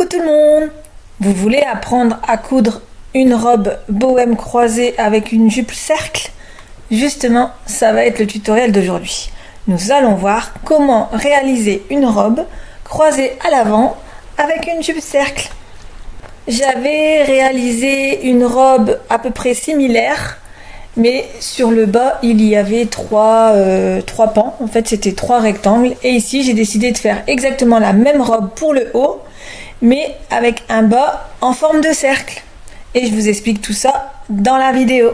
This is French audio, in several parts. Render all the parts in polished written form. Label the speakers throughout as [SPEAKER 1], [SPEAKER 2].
[SPEAKER 1] Coucou tout le monde! Vous voulez apprendre à coudre une robe bohème croisée avec une jupe cercle? Justement, ça va être le tutoriel d'aujourd'hui. Nous allons voir comment réaliser une robe croisée à l'avant avec une jupe cercle. J'avais réalisé une robe à peu près similaire, mais sur le bas il y avait trois pans. En fait, c'était 3 rectangles, et ici j'ai décidé de faire exactement la même robe pour le haut, mais avec un bas en forme de cercle, et je vous explique tout ça dans la vidéo.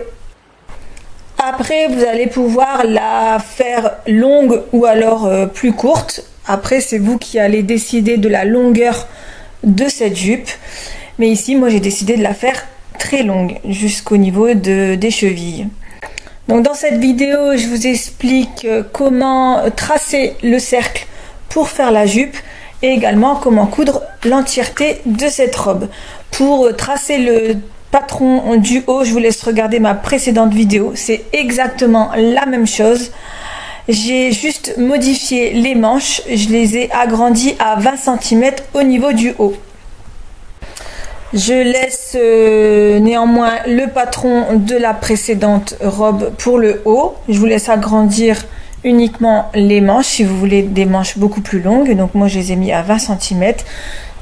[SPEAKER 1] Après, vous allez pouvoir la faire longue ou alors plus courte. Après, c'est vous qui allez décider de la longueur de cette jupe, mais ici moi j'ai décidé de la faire très longue jusqu'au niveau des chevilles. Donc dans cette vidéo, je vous explique comment tracer le cercle pour faire la jupe, et également comment coudre l'entièreté de cette robe. Pour tracer le patron du haut, je vous laisse regarder ma précédente vidéo, c'est exactement la même chose. J'ai juste modifié les manches, je les ai agrandies à 20 cm au niveau du haut. Je laisse néanmoins le patron de la précédente robe pour le haut. Je vous laisse agrandir uniquement les manches si vous voulez des manches beaucoup plus longues. Donc moi je les ai mis à 20 cm.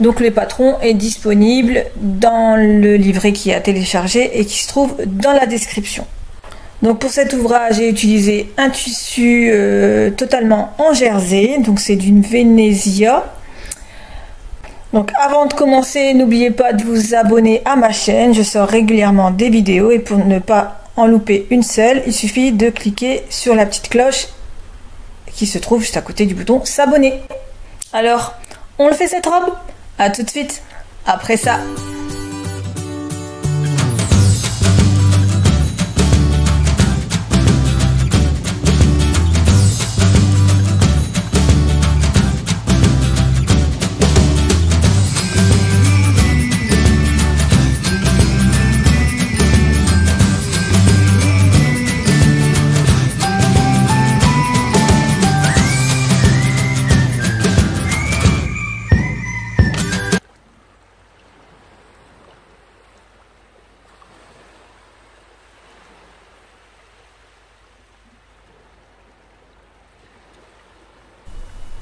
[SPEAKER 1] Donc le patron est disponible dans le livret qui est à télécharger et qui se trouve dans la description. Donc pour cet ouvrage, j'ai utilisé un tissu totalement en jersey. Donc c'est d'une Venezia. Donc avant de commencer, n'oubliez pas de vous abonner à ma chaîne, je sors régulièrement des vidéos, et pour ne pas en louper une seule, il suffit de cliquer sur la petite cloche qui se trouve juste à côté du bouton s'abonner. Alors, on le fait cette robe? À tout de suite après ça.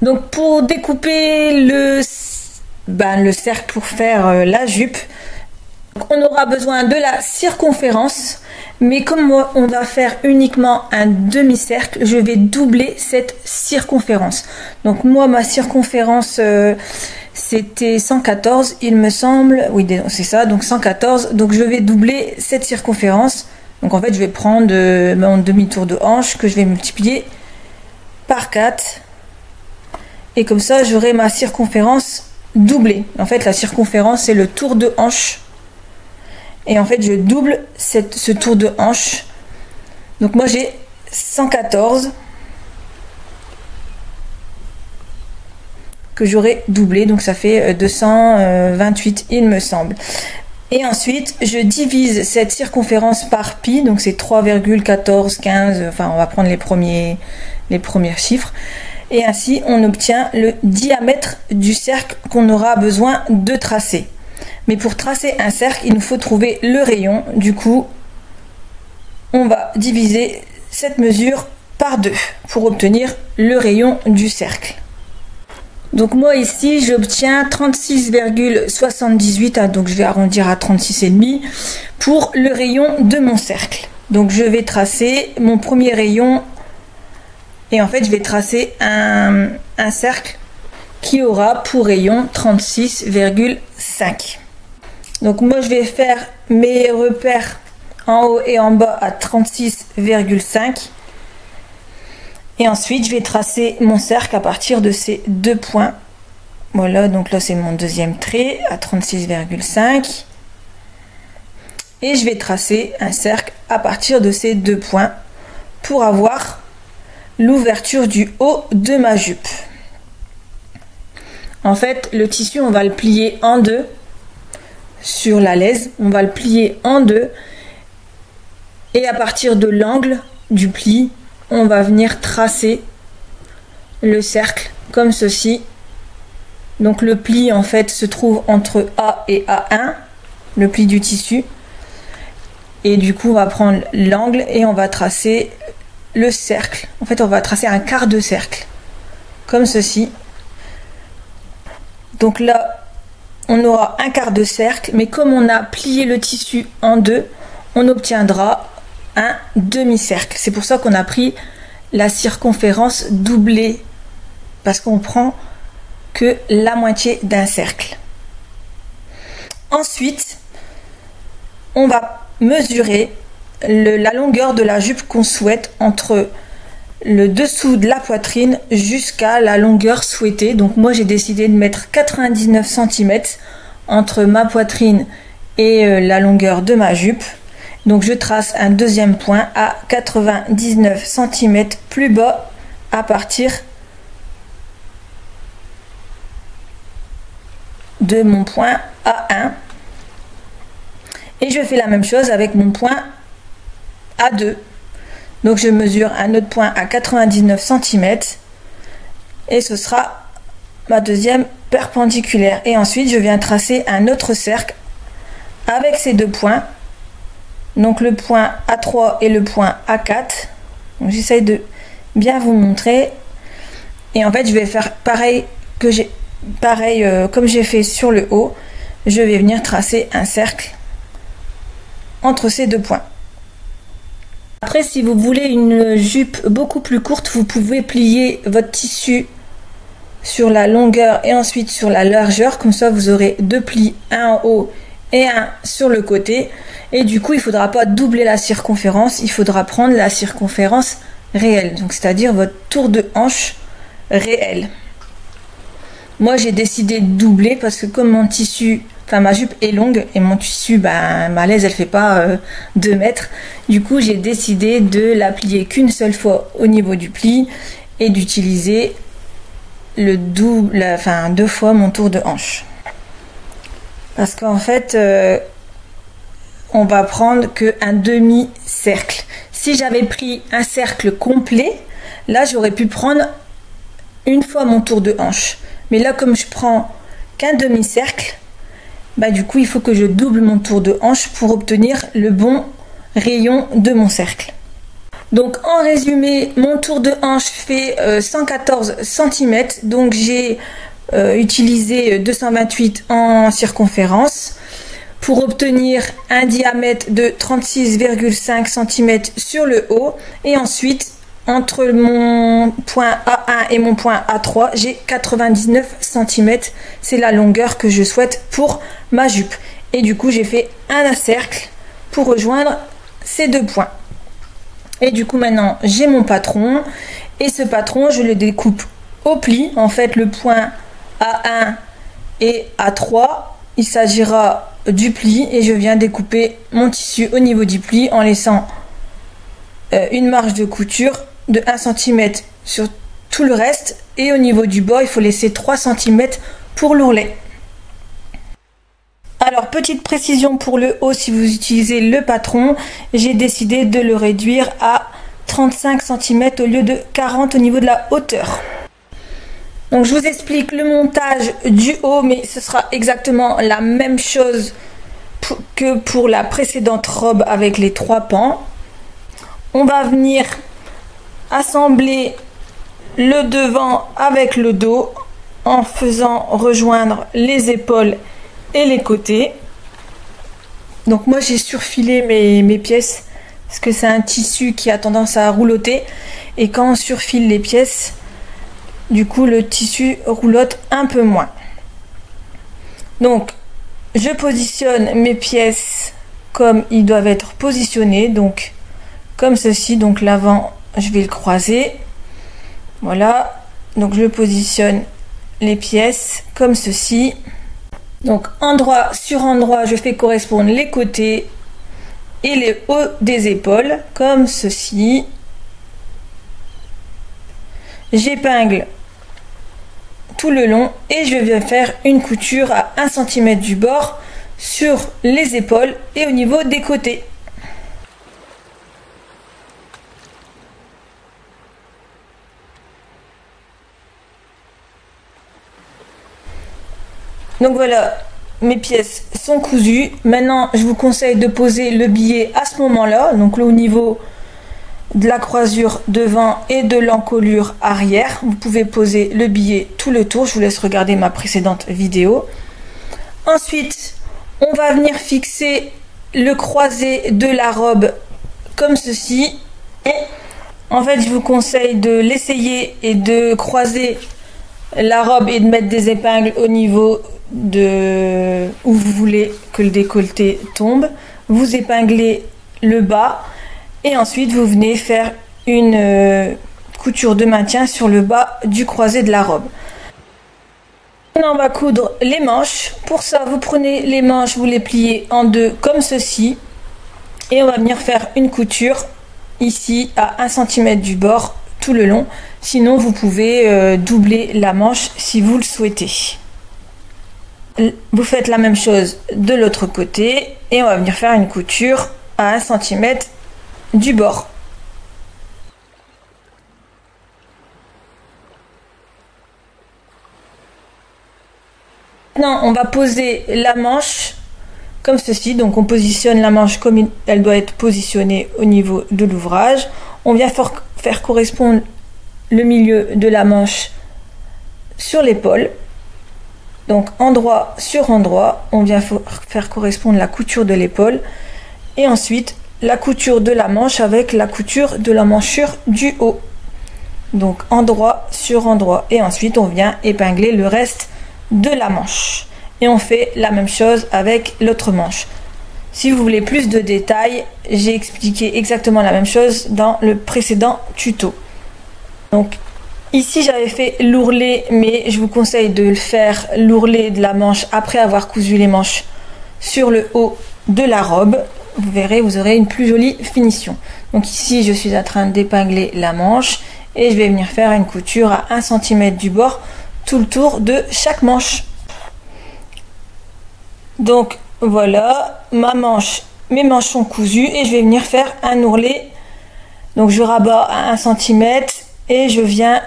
[SPEAKER 1] Donc pour découper le cercle pour faire la jupe, on aura besoin de la circonférence, mais comme on va faire uniquement un demi-cercle, je vais doubler cette circonférence. Donc moi ma circonférence c'était 114 il me semble, oui c'est ça, donc 114, donc je vais doubler cette circonférence. Donc en fait je vais prendre mon demi-tour de hanche que je vais multiplier par 4. Et comme ça, j'aurai ma circonférence doublée. En fait, la circonférence, c'est le tour de hanche. Et en fait, je double ce tour de hanche. Donc moi, j'ai 114 que j'aurai doublé. Donc ça fait 228, il me semble. Et ensuite, je divise cette circonférence par pi. Donc c'est 3,1415. Enfin, on va prendre les premiers chiffres. Et ainsi on obtient le diamètre du cercle qu'on aura besoin de tracer. Mais pour tracer un cercle, il nous faut trouver le rayon. Du coup, on va diviser cette mesure par 2 pour obtenir le rayon du cercle. Donc moi ici j'obtiens 36,78, donc je vais arrondir à 36,5 pour le rayon de mon cercle. Donc je vais tracer mon premier rayon. Et en fait, je vais tracer un cercle qui aura pour rayon 36,5. Donc moi, je vais faire mes repères en haut et en bas à 36,5. Et ensuite, je vais tracer mon cercle à partir de ces 2 points. Voilà, donc là, c'est mon deuxième trait à 36,5. Et je vais tracer un cercle à partir de ces 2 points pour avoir l'ouverture du haut de ma jupe. En fait, le tissu, on va le plier en 2 sur la laise. On va le plier en 2. Et à partir de l'angle du pli, on va venir tracer le cercle comme ceci. Donc le pli en fait se trouve entre A et A1, le pli du tissu. Et du coup on va prendre l'angle et on va tracer le cercle. En fait on va tracer un quart de cercle, comme ceci. Donc là on aura un quart de cercle, mais comme on a plié le tissu en deux, on obtiendra un demi-cercle. C'est pour ça qu'on a pris la circonférence doublée, parce qu'on prend que la moitié d'un cercle. Ensuite, on va mesurer la longueur de la jupe qu'on souhaite entre le dessous de la poitrine jusqu'à la longueur souhaitée. Donc moi j'ai décidé de mettre 99 cm entre ma poitrine et la longueur de ma jupe. Donc je trace un deuxième point à 99 cm plus bas à partir de mon point A1. Et je fais la même chose avec mon point A2. Donc je mesure un autre point à 99 cm et ce sera ma deuxième perpendiculaire. Et ensuite je viens tracer un autre cercle avec ces deux points. Donc le point A3 et le point A4. Donc j'essaye de bien vous montrer. Et en fait je vais faire pareil comme j'ai fait sur le haut. Je vais venir tracer un cercle entre ces deux points. Après, si vous voulez une jupe beaucoup plus courte, vous pouvez plier votre tissu sur la longueur et ensuite sur la largeur. Comme ça, vous aurez deux plis, un en haut et un sur le côté. Et du coup, il ne faudra pas doubler la circonférence, il faudra prendre la circonférence réelle. Donc, c'est-à-dire votre tour de hanche réel. Moi, j'ai décidé de doubler parce que comme mon tissu... Enfin, ma jupe est longue et mon tissu, ma laisse, elle fait pas 2 mètres. Du coup, j'ai décidé de la plier qu'une seule fois au niveau du pli et d'utiliser le double, enfin 2 fois mon tour de hanche. Parce qu'en fait, on va prendre qu'un demi-cercle. Si j'avais pris un cercle complet, là, j'aurais pu prendre une fois mon tour de hanche. Mais là, comme je prends qu'un demi-cercle, du coup il faut que je double mon tour de hanche pour obtenir le bon rayon de mon cercle. Donc en résumé, mon tour de hanche fait 114 cm, donc j'ai utilisé 228 en circonférence pour obtenir un diamètre de 36,5 cm sur le haut. Et ensuite, entre mon point A1 et mon point A3, j'ai 99 cm. C'est la longueur que je souhaite pour ma jupe. Et du coup, j'ai fait un cercle pour rejoindre ces deux points. Et du coup, maintenant, j'ai mon patron. Et ce patron, je le découpe au pli. En fait, le point A1 et A3, il s'agira du pli. Et je viens découper mon tissu au niveau du pli en laissant une marge de couture de 1 cm sur tout le reste, et au niveau du bas il faut laisser 3 cm pour l'ourlet. Alors petite précision pour le haut, si vous utilisez le patron, j'ai décidé de le réduire à 35 cm au lieu de 40 au niveau de la hauteur. Donc je vous explique le montage du haut, mais ce sera exactement la même chose que pour la précédente robe avec les 3 pans. On va venir assembler le devant avec le dos en faisant rejoindre les épaules et les côtés. Donc moi j'ai surfilé mes pièces parce que c'est un tissu qui a tendance à roulotter, et quand on surfile les pièces, du coup le tissu roulotte un peu moins. Donc je positionne mes pièces comme ils doivent être positionnés, donc comme ceci. Donc l'avant, je vais le croiser, voilà, donc je positionne les pièces comme ceci. Donc endroit sur endroit, je fais correspondre les côtés et les hauts des épaules comme ceci. J'épingle tout le long et je vais faire une couture à 1 cm du bord sur les épaules et au niveau des côtés. Donc voilà, mes pièces sont cousues. Maintenant, je vous conseille de poser le billet à ce moment-là, donc là, au niveau de la croisure devant et de l'encolure arrière. Vous pouvez poser le billet tout le tour. Je vous laisse regarder ma précédente vidéo. Ensuite, on va venir fixer le croisé de la robe comme ceci. Et en fait, je vous conseille de l'essayer et de croiser la robe et de mettre des épingles au niveau de où vous voulez que le décolleté tombe. Vous épinglez le bas et ensuite vous venez faire une couture de maintien sur le bas du croisé de la robe. Maintenant, on va coudre les manches. Pour ça, vous prenez les manches, vous les pliez en deux comme ceci et on va venir faire une couture ici à 1 cm du bord tout le long. Sinon, vous pouvez doubler la manche si vous le souhaitez. Vous faites la même chose de l'autre côté et on va venir faire une couture à 1 cm du bord. Maintenant, on va poser la manche comme ceci. Donc, on positionne la manche comme elle doit être positionnée au niveau de l'ouvrage. On vient faire correspondre le milieu de la manche sur l'épaule. Donc, endroit sur endroit, on vient faire correspondre la couture de l'épaule. Et ensuite, la couture de la manche avec la couture de la manchure du haut. Donc, endroit sur endroit. Et ensuite, on vient épingler le reste de la manche. Et on fait la même chose avec l'autre manche. Si vous voulez plus de détails, j'ai expliqué exactement la même chose dans le précédent tuto. Donc, ici, j'avais fait l'ourlet, mais je vous conseille de le faire l'ourlet de la manche après avoir cousu les manches sur le haut de la robe. Vous verrez, vous aurez une plus jolie finition. Donc ici, je suis en train d'épingler la manche et je vais venir faire une couture à 1 cm du bord tout le tour de chaque manche. Donc voilà, mes manches sont cousues et je vais venir faire un ourlet. Donc je rabats à 1 cm et je viens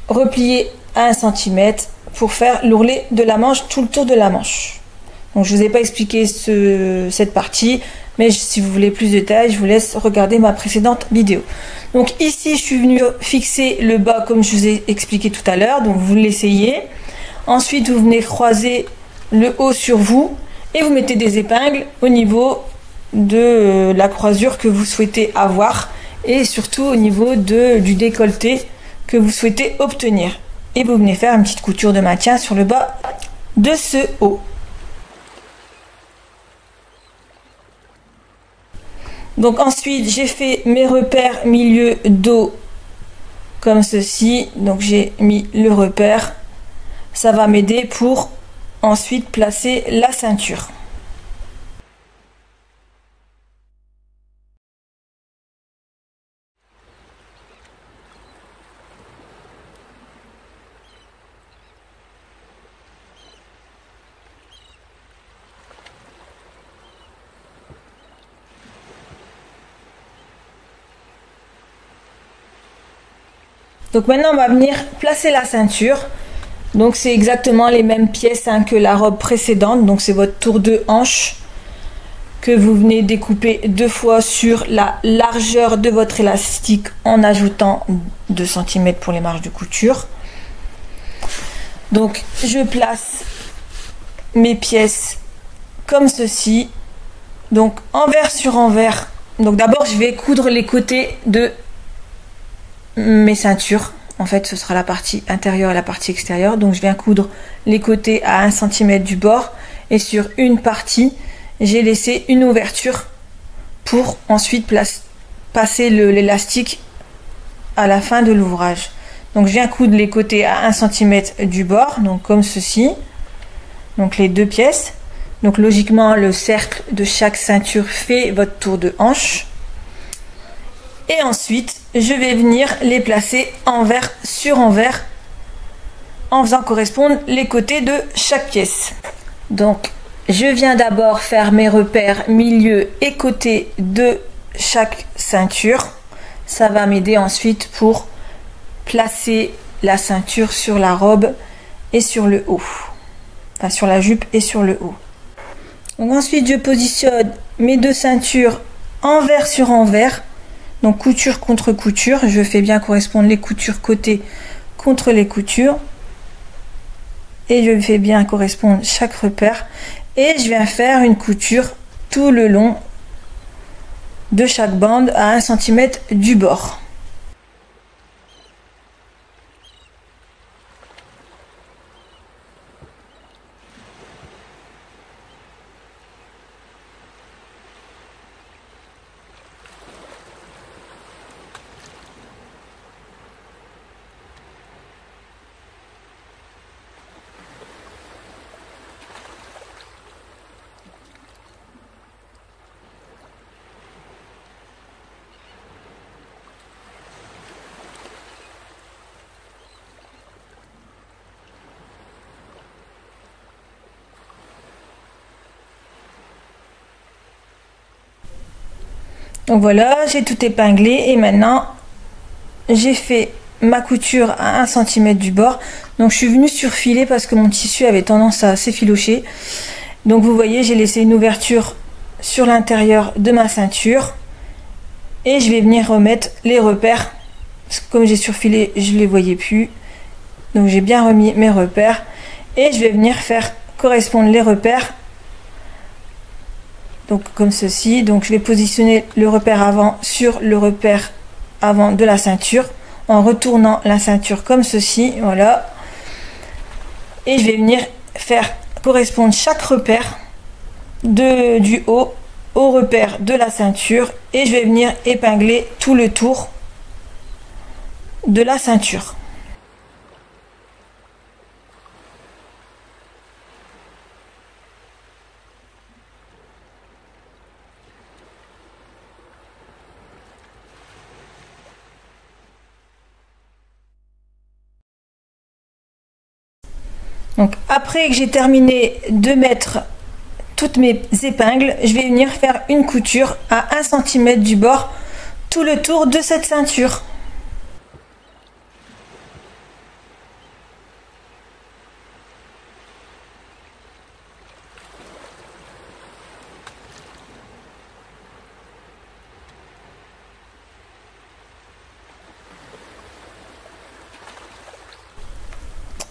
[SPEAKER 1] replier à 1 cm pour faire l'ourlet de la manche tout le tour de la manche. Donc je vous ai pas expliqué cette partie, mais si vous voulez plus de détails, je vous laisse regarder ma précédente vidéo. Donc ici, je suis venue fixer le bas comme je vous ai expliqué tout à l'heure. Donc vous l'essayez. Ensuite, vous venez croiser le haut sur vous et vous mettez des épingles au niveau de la croisure que vous souhaitez avoir et surtout au niveau du décolleté que vous souhaitez obtenir. Et vous venez faire une petite couture de maintien sur le bas de ce haut. Donc ensuite, j'ai fait mes repères milieu dos comme ceci. Donc j'ai mis le repère. Ça va m'aider pour ensuite placer la ceinture. Donc maintenant, on va venir placer la ceinture. Donc c'est exactement les mêmes pièces que la robe précédente. Donc c'est votre tour de hanche que vous venez découper 2 fois sur la largeur de votre élastique en ajoutant 2 cm pour les marges de couture. Donc je place mes pièces comme ceci. Donc envers sur envers. Donc d'abord je vais coudre les côtés de mes ceintures. En fait, ce sera la partie intérieure et la partie extérieure. Donc je viens coudre les côtés à 1 cm du bord et sur une partie j'ai laissé une ouverture pour ensuite passer l'élastique à la fin de l'ouvrage. Donc je viens coudre les côtés à 1 cm du bord, donc comme ceci. Donc les 2 pièces. Donc logiquement le cercle de chaque ceinture fait votre tour de hanche. Et ensuite, je vais venir les placer envers sur envers en faisant correspondre les côtés de chaque pièce. Donc, je viens d'abord faire mes repères milieu et côté de chaque ceinture. Ça va m'aider ensuite pour placer la ceinture sur la robe et sur le haut. enfin sur la jupe et sur le haut. Donc ensuite je positionne mes deux ceintures envers sur envers, donc couture contre couture, je fais bien correspondre les coutures côté contre les coutures et je fais bien correspondre chaque repère et je viens faire une couture tout le long de chaque bande à 1 cm du bord. Donc voilà, j'ai tout épinglé et maintenant j'ai fait ma couture à 1 cm du bord. Donc je suis venue surfiler parce que mon tissu avait tendance à s'effilocher. Donc vous voyez, j'ai laissé une ouverture sur l'intérieur de ma ceinture et je vais venir remettre les repères parce que comme j'ai surfilé, je les voyais plus. Donc j'ai bien remis mes repères et je vais venir faire correspondre les repères. Donc comme ceci, donc je vais positionner le repère avant sur le repère avant de la ceinture en retournant la ceinture comme ceci, voilà. Et je vais venir faire correspondre chaque repère du haut au repère de la ceinture et je vais venir épingler tout le tour de la ceinture. Donc après que j'ai terminé de mettre toutes mes épingles, je vais venir faire une couture à 1 cm du bord tout le tour de cette ceinture.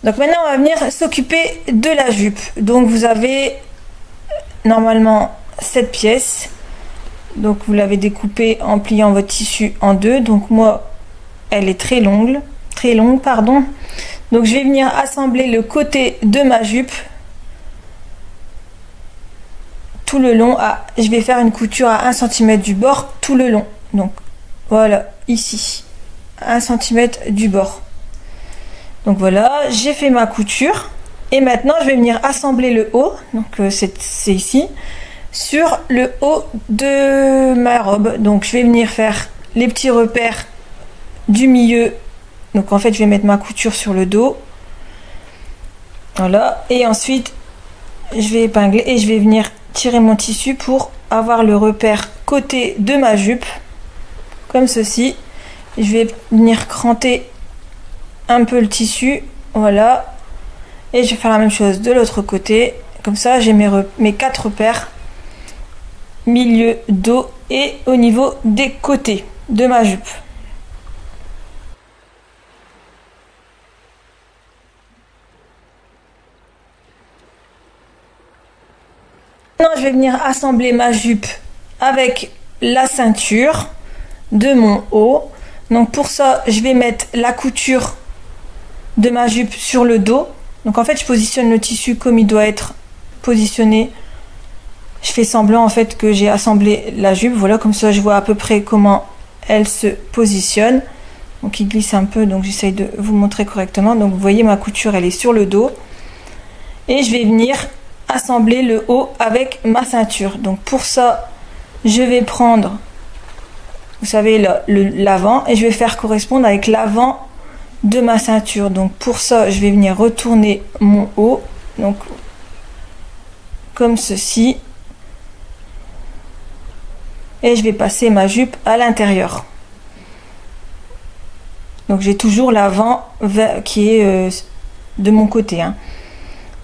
[SPEAKER 1] Donc maintenant on va venir s'occuper de la jupe. Donc vous avez normalement cette pièce. Donc vous l'avez découpée en pliant votre tissu en deux. Donc moi elle est très longue pardon. Donc je vais venir assembler le côté de ma jupe tout le long. Je vais faire une couture à 1 cm du bord tout le long. Donc voilà, ici 1 cm du bord. Donc voilà, j'ai fait ma couture et maintenant je vais venir assembler le haut, donc c'est ici, sur le haut de ma robe. Donc je vais venir faire les petits repères du milieu. Donc en fait je vais mettre ma couture sur le dos, voilà, et ensuite je vais épingler et je vais venir tirer mon tissu pour avoir le repère côté de ma jupe, comme ceci. Je vais venir cranter un peu le tissu, voilà, et je vais faire la même chose de l'autre côté, comme ça j'ai mes 4 repères, milieu, dos et au niveau des côtés de ma jupe. Maintenant je vais venir assembler ma jupe avec la ceinture de mon haut. Donc pour ça je vais mettre la couture de ma jupe sur le dos. Donc en fait je positionne le tissu comme il doit être positionné. Je fais semblant en fait que j'ai assemblé la jupe, voilà, comme ça je vois à peu près comment elle se positionne. Donc il glisse un peu, donc j'essaye de vous montrer correctement. Donc vous voyez ma couture elle est sur le dos et je vais venir assembler le haut avec ma ceinture. Donc pour ça je vais prendre, vous savez, l'avant et je vais faire correspondre avec l'avant de ma ceinture. Donc pour ça je vais venir retourner mon haut, donc comme ceci, et je vais passer ma jupe à l'intérieur. Donc j'ai toujours l'avant qui est de mon côté, hein.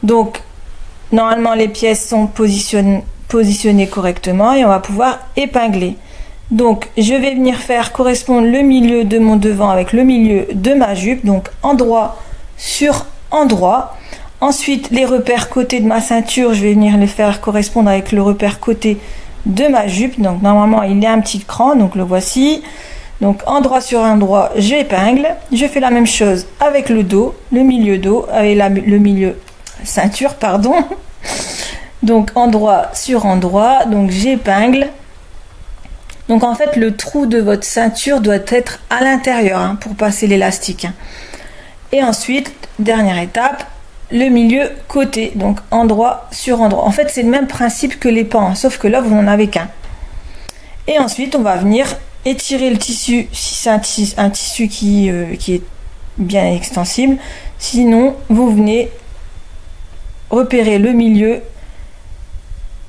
[SPEAKER 1] Donc normalement les pièces sont positionnées correctement et on va pouvoir épingler. Donc je vais venir faire correspondre le milieu de mon devant avec le milieu de ma jupe, donc endroit sur endroit. Ensuite les repères côté de ma ceinture, je vais venir les faire correspondre avec le repère côté de ma jupe. Donc normalement il y a un petit cran, donc le voici. Donc endroit sur endroit, j'épingle. Je fais la même chose avec le dos, le milieu dos, avec le milieu ceinture, pardon. Donc endroit sur endroit, donc j'épingle. Donc en fait le trou de votre ceinture doit être à l'intérieur hein, pour passer l'élastique. Et ensuite, dernière étape, le milieu côté, donc endroit sur endroit. En fait c'est le même principe que les pans, sauf que là vous n'en avez qu'un. Et ensuite on va venir étirer le tissu si c'est un tissu qui est bien extensible. Sinon vous venez repérer le milieu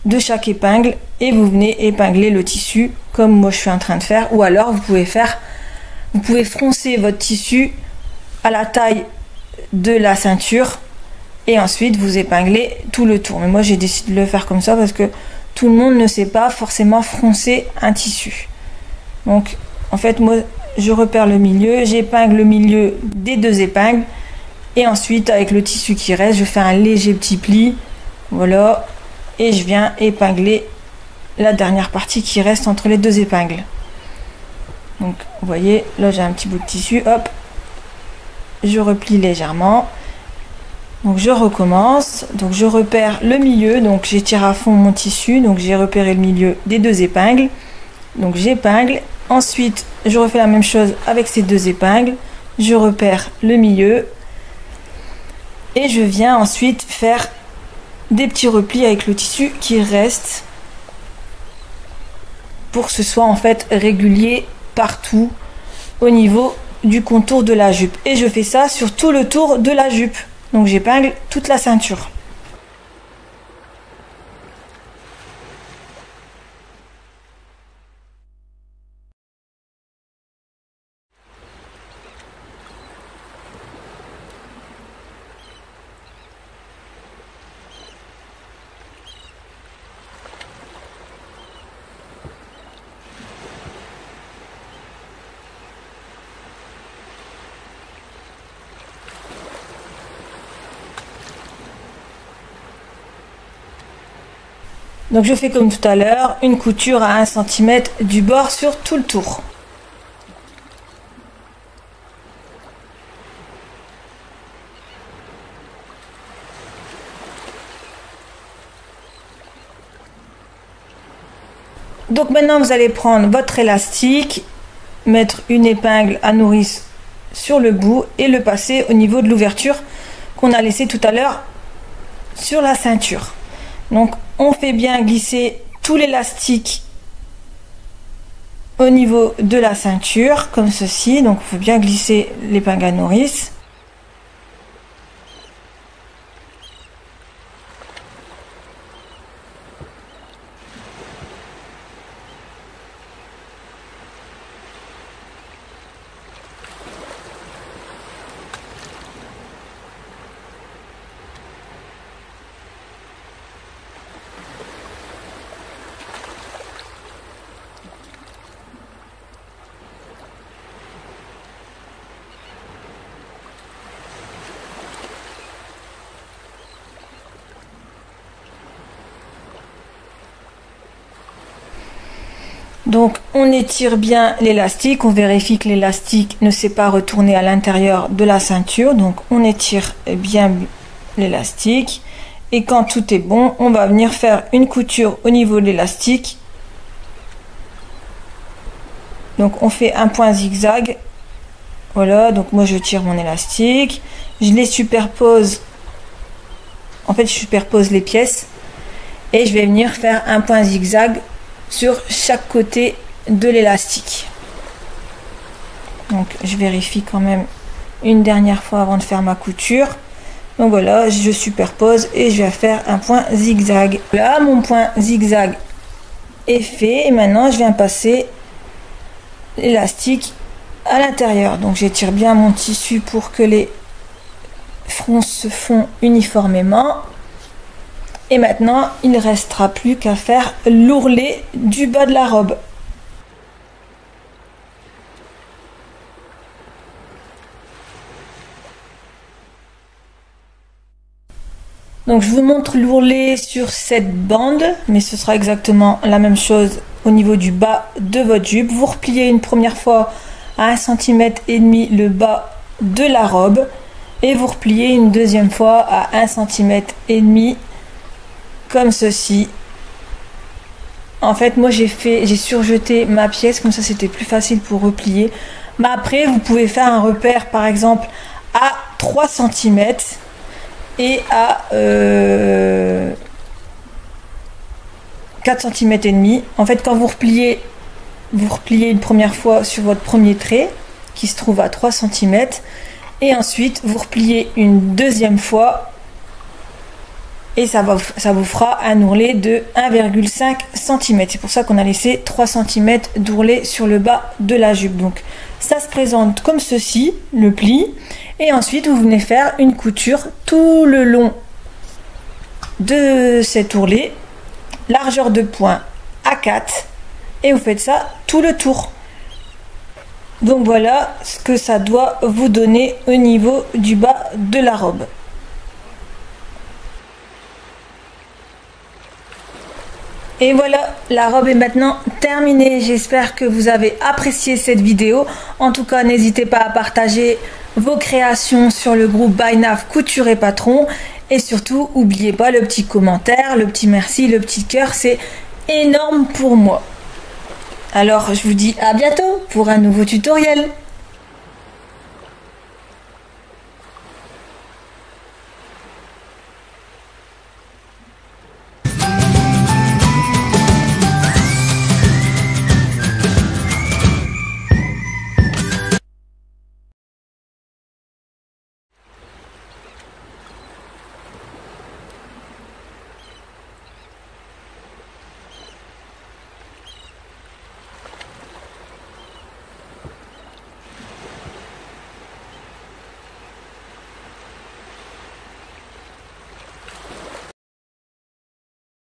[SPEAKER 1] de chaque épingle et vous venez épingler le tissu comme moi je suis en train de faire, ou alors vous pouvez froncer votre tissu à la taille de la ceinture et ensuite vous épinglez tout le tour. Mais moi j'ai décidé de le faire comme ça parce que tout le monde ne sait pas forcément froncer un tissu. Donc en fait moi je repère le milieu, j'épingle le milieu des deux épingles et ensuite avec le tissu qui reste je fais un léger petit pli, voilà, et je viens épingler la dernière partie qui reste entre les deux épingles. Donc vous voyez là j'ai un petit bout de tissu, hop, je replie légèrement, donc je recommence, donc je repère le milieu, donc j'étire à fond mon tissu, donc j'ai repéré le milieu des deux épingles, donc j'épingle. Ensuite je refais la même chose avec ces deux épingles, je repère le milieu et je viens ensuite faire des petits replis avec le tissu qui reste pour que ce soit en fait régulier partout au niveau du contour de la jupe. Et je fais ça sur tout le tour de la jupe, donc j'épingle toute la ceinture. Donc je fais comme tout à l'heure, une couture à 1 cm du bord sur tout le tour. Donc maintenant vous allez prendre votre élastique, mettre une épingle à nourrice sur le bout et le passer au niveau de l'ouverture qu'on a laissé tout à l'heure sur la ceinture. Donc on fait bien glisser tout l'élastique au niveau de la ceinture comme ceci. Donc il faut bien glisser l'épingle à nourrice. Donc on étire bien l'élastique, on vérifie que l'élastique ne s'est pas retourné à l'intérieur de la ceinture, donc on étire bien l'élastique et quand tout est bon, on va venir faire une couture au niveau de l'élastique. Donc on fait un point zigzag, voilà, donc moi je tire mon élastique, je les superpose, en fait je superpose les pièces et je vais venir faire un point zigzag sur chaque côté de l'élastique. Donc je vérifie quand même une dernière fois avant de faire ma couture. Donc voilà, je superpose et je vais faire un point zigzag. Là mon point zigzag est fait et maintenant je viens passer l'élastique à l'intérieur. Donc j'étire bien mon tissu pour que les fronces se font uniformément. Et maintenant, il ne restera plus qu'à faire l'ourlet du bas de la robe. Donc je vous montre l'ourlet sur cette bande, mais ce sera exactement la même chose au niveau du bas de votre jupe. Vous repliez une première fois à 1,5 cm le bas de la robe et vous repliez une deuxième fois à 1,5 cm comme ceci. En fait, moi j'ai surjeté ma pièce, comme ça c'était plus facile pour replier. Mais après, vous pouvez faire un repère par exemple à 3 cm et à 4 cm et demi. En fait, quand vous repliez une première fois sur votre premier trait qui se trouve à 3 cm et ensuite vous repliez une deuxième fois et ça vous fera un ourlet de 1,5 cm. C'est pour ça qu'on a laissé 3 cm d'ourlet sur le bas de la jupe. Donc ça se présente comme ceci, le pli, et ensuite vous venez faire une couture tout le long de cet ourlet, largeur de point à 4, et vous faites ça tout le tour. Donc voilà ce que ça doit vous donner au niveau du bas de la robe. Et voilà, la robe est maintenant terminée. J'espère que vous avez apprécié cette vidéo. En tout cas, n'hésitez pas à partager vos créations sur le groupe By Naf Couture et Patron. Et surtout, n'oubliez pas le petit commentaire, le petit merci, le petit cœur. C'est énorme pour moi. Alors, je vous dis à bientôt pour un nouveau tutoriel.